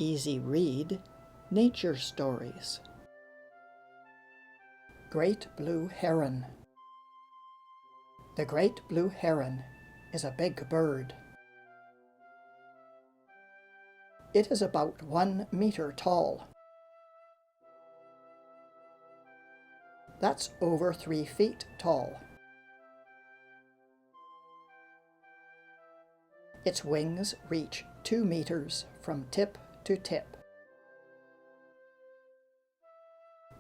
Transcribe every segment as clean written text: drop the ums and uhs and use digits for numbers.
Easy read, nature stories. Great Blue Heron. The great blue heron is a big bird. It is about 1 meter tall. That's over 3 feet tall. Its wings reach 2 meters from tip to tip.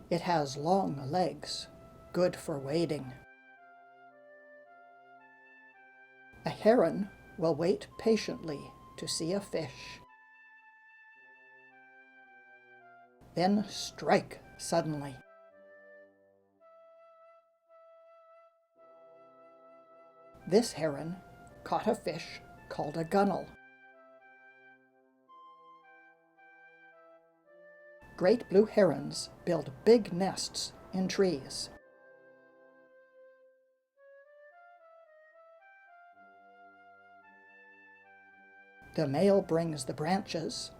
It has long legs, good for wading. A heron will wait patiently to see a fish, then strike suddenly. This heron caught a fish called a gunnel. Great blue herons build big nests in trees. The male brings the branches,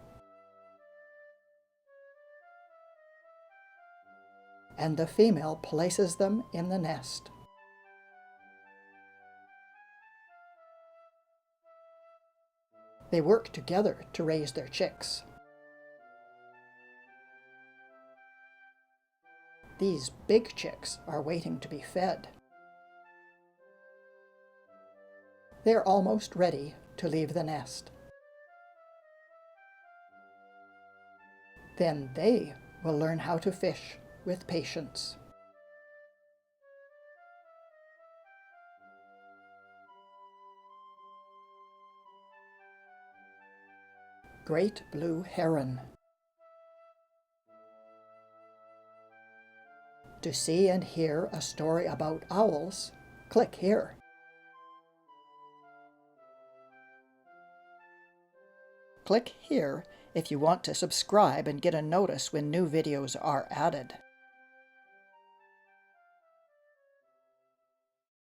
and the female places them in the nest. They work together to raise their chicks. These big chicks are waiting to be fed. They're almost ready to leave the nest. Then they will learn how to fish with patience. Great Blue Heron. To see and hear a story about owls, click here. Click here if you want to subscribe and get a notice when new videos are added.